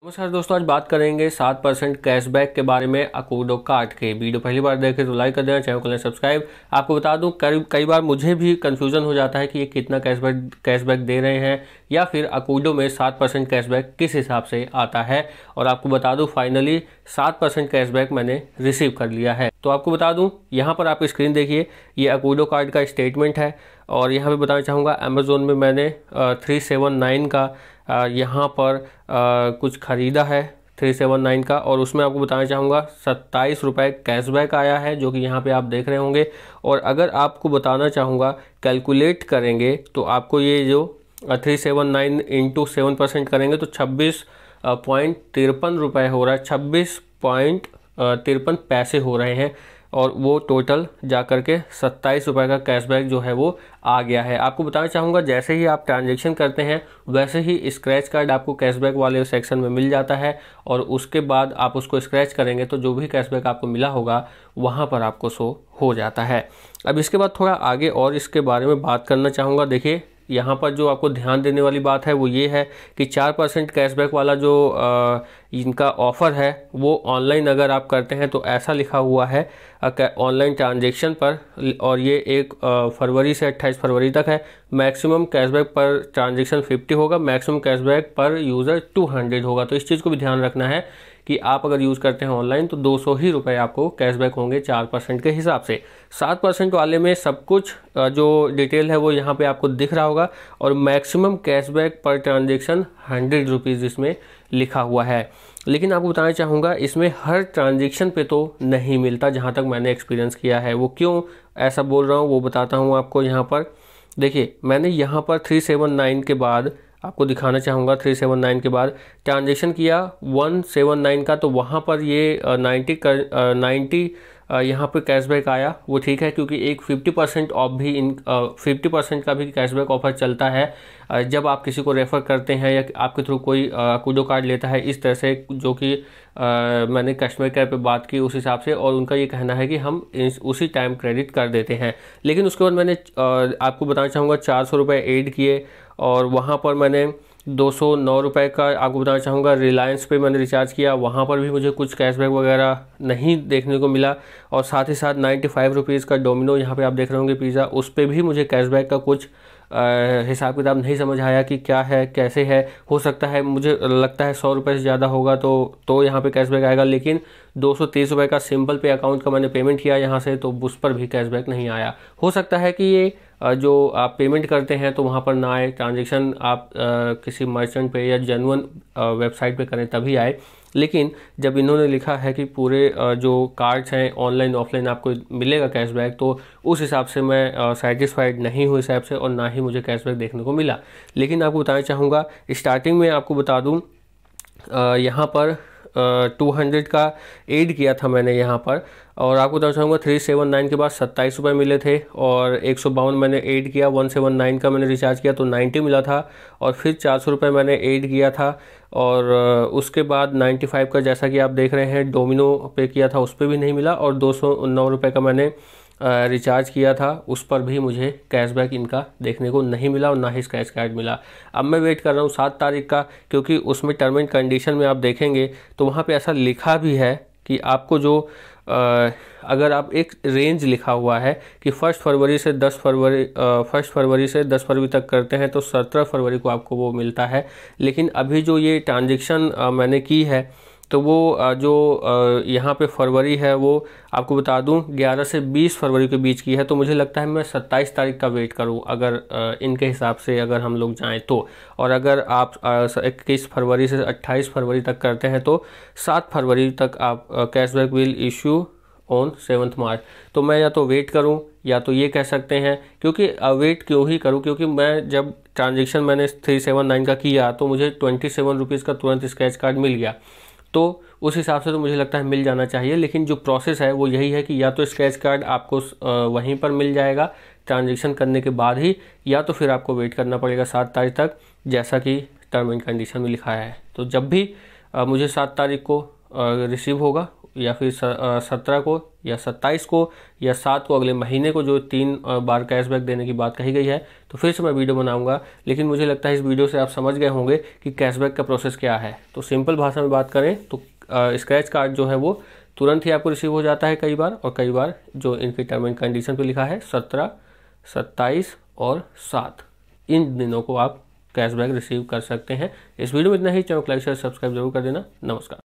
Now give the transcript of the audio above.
नमस्कार दोस्तों, आज बात करेंगे 7% कैशबैक के बारे में अकूडो कार्ड के। वीडियो पहली बार देखें तो लाइक कर देना, चैनल को करें सब्सक्राइब। आपको बता दूं कई बार मुझे भी कंफ्यूजन हो जाता है कि ये कितना कैशबैक दे रहे हैं या फिर अकूडो में 7% कैशबैक किस हिसाब से आता है। और आपको बता दूं फाइनली 7% कैशबैक मैंने रिसीव कर लिया है। तो आपको बता दूं यहाँ पर आप स्क्रीन देखिए, ये अकूडो कार्ड का स्टेटमेंट है। और यहाँ पे बताना चाहूँगा अमेज़ोन में मैंने 379 का यहाँ पर कुछ ख़रीदा है 379 का, और उसमें आपको बताना चाहूँगा 27 रुपये कैशबैक आया है, जो कि यहाँ पे आप देख रहे होंगे। और अगर आपको बताना चाहूँगा कैलकुलेट करेंगे तो आपको ये जो 379 इंटू 7% करेंगे तो 26.53 रुपये हो रहा है, 26.53 पैसे हो रहे हैं। और वो टोटल जा कर के 27 रुपये का कैशबैक जो है वो आ गया है। आपको बताना चाहूँगा जैसे ही आप ट्रांजैक्शन करते हैं वैसे ही स्क्रैच कार्ड आपको कैशबैक वाले सेक्शन में मिल जाता है, और उसके बाद आप उसको स्क्रैच करेंगे तो जो भी कैशबैक आपको मिला होगा वहाँ पर आपको शो हो जाता है। अब इसके बाद थोड़ा आगे और इसके बारे में बात करना चाहूँगा। देखिए यहाँ पर जो आपको ध्यान देने वाली बात है वो ये है कि 4% कैशबैक वाला जो इनका ऑफ़र है वो ऑनलाइन अगर आप करते हैं तो ऐसा लिखा हुआ है ऑनलाइन ट्रांजैक्शन पर, और ये 1 फरवरी से 28 फरवरी तक है। मैक्सिमम कैशबैक पर ट्रांजैक्शन 50 होगा, मैक्सिमम कैशबैक पर यूज़र 200 होगा। तो इस चीज़ को भी ध्यान रखना है कि आप अगर यूज़ करते हैं ऑनलाइन तो 200 ही रुपये आपको कैशबैक होंगे 4% के हिसाब से। 7% वाले में सब कुछ जो डिटेल है वो यहाँ पे आपको दिख रहा होगा, और मैक्सिमम कैशबैक पर ट्रांजैक्शन 100 रुपीज़ इसमें लिखा हुआ है। लेकिन आपको बताना चाहूँगा इसमें हर ट्रांजैक्शन पे तो नहीं मिलता, जहाँ तक मैंने एक्सपीरियंस किया है। वो क्यों ऐसा बोल रहा हूँ वो बताता हूँ आपको। यहाँ पर देखिए मैंने यहाँ पर 379 के बाद आपको दिखाना चाहूँगा, 379 के बाद ट्रांजैक्शन किया 179 का, तो वहाँ पर ये 90 यहाँ पे कैशबैक आया। वो ठीक है क्योंकि एक 50% ऑफ भी 50% का भी कैशबैक ऑफर चलता है जब आप किसी को रेफ़र करते हैं या आपके थ्रू कोई अकूडो कार्ड लेता है इस तरह से, जो कि मैंने कस्टमर केयर पे बात की उस हिसाब से, और उनका ये कहना है कि हम उसी टाइम क्रेडिट कर देते हैं। लेकिन उसके बाद मैंने आपको बताना चाहूँगा 400 रुपये ऐड किए, और वहाँ पर मैंने 209 रुपये का आपको बताना चाहूँगा रिलायंस पे मैंने रिचार्ज किया। वहाँ पर भी मुझे कुछ कैशबैक वगैरह नहीं देखने को मिला। और साथ ही साथ 95 रुपीज़ का डोमिनो यहाँ पे आप देख रहे होंगे पिज़्ज़ा, उस पर भी मुझे कैशबैक का कुछ हिसाब किताब नहीं समझ आया कि क्या है कैसे है। हो सकता है, मुझे लगता है 100 रुपये से ज़्यादा होगा तो यहाँ पे कैशबैक आएगा, लेकिन 230 रुपये का सिंपल पे अकाउंट का मैंने पेमेंट किया यहाँ से, तो उस पर भी कैशबैक नहीं आया। हो सकता है कि ये जो आप पेमेंट करते हैं तो वहाँ पर ना आए, ट्रांजैक्शन आप किसी मर्चेंट पे या जेन्युइन वेबसाइट पे करें तभी आए। लेकिन जब इन्होंने लिखा है कि पूरे जो कार्ड्स हैं ऑनलाइन ऑफलाइन आपको मिलेगा कैशबैक, तो उस हिसाब से मैं सेटिस्फाइड नहीं हूँ इस ऐप से, और ना ही मुझे कैशबैक देखने को मिला। लेकिन आपको बताना चाहूँगा स्टार्टिंग में आपको बता दूँ यहाँ पर 200 का ऐड किया था मैंने यहाँ पर, और आपको बताना चाहूँगा 379 के बाद 27 रुपये मिले थे, और 152 मैंने ऐड किया। 179 का मैंने रिचार्ज किया तो 90 मिला था, और फिर 400 रुपये मैंने ऐड किया था। और उसके बाद 95 का जैसा कि आप देख रहे हैं डोमिनो पे किया था, उस पर भी नहीं मिला। और 209 रुपये का मैंने रिचार्ज किया था, उस पर भी मुझे कैशबैक इनका देखने को नहीं मिला, और ना ही स्क्रैच कार्ड मिला। अब मैं वेट कर रहा हूँ 7 तारीख का, क्योंकि उसमें टर्म एंड कंडीशन में आप देखेंगे तो वहाँ पे ऐसा लिखा भी है कि आपको जो अगर आप एक रेंज लिखा हुआ है कि 1 फरवरी से 10 फरवरी तक करते हैं तो 17 फरवरी को आपको वो मिलता है। लेकिन अभी जो ये ट्रांजैक्शन मैंने की है तो वो जो यहाँ पे फरवरी है वो आपको बता दूं 11 से 20 फरवरी के बीच की है। तो मुझे लगता है मैं 27 तारीख का वेट करूं अगर इनके हिसाब से अगर हम लोग जाएं तो। और अगर आप 21 फरवरी से 28 फरवरी तक करते हैं तो 7 फरवरी तक आप कैशबैक विल इशू ऑन 7 मार्च। तो मैं या तो वेट करूं या तो ये कह सकते हैं, क्योंकि वेट क्यों ही करूं, क्योंकि मैं जब ट्रांजैक्शन मैंने 379 का किया तो मुझे 27 रुपीज़ का तुरंत स्क्रैच कार्ड मिल गया, तो उस हिसाब से तो मुझे लगता है मिल जाना चाहिए। लेकिन जो प्रोसेस है वो यही है कि या तो स्क्रैच कार्ड आपको वहीं पर मिल जाएगा ट्रांजैक्शन करने के बाद ही, या तो फिर आपको वेट करना पड़ेगा 7 तारीख तक, जैसा कि टर्म एंड कंडीशन में लिखा है। तो जब भी मुझे 7 तारीख को रिसीव होगा या फिर 17 को या 27 को या 7 को अगले महीने को जो 3 बार कैशबैक देने की बात कही गई है, तो फिर से मैं वीडियो बनाऊंगा। लेकिन मुझे लगता है इस वीडियो से आप समझ गए होंगे कि कैशबैक का प्रोसेस क्या है। तो सिंपल भाषा में बात करें तो स्क्रैच कार्ड जो है वो तुरंत ही आपको रिसीव हो जाता है कई बार, और कई बार जो इनकी टर्म एंड कंडीशन पे लिखा है 17, 27 और 7, इन दिनों को आप कैशबैक रिसीव कर सकते हैं। इस वीडियो में इतना ही। चैनल को लाइक शेयर सब्सक्राइब जरूर कर देना। नमस्कार।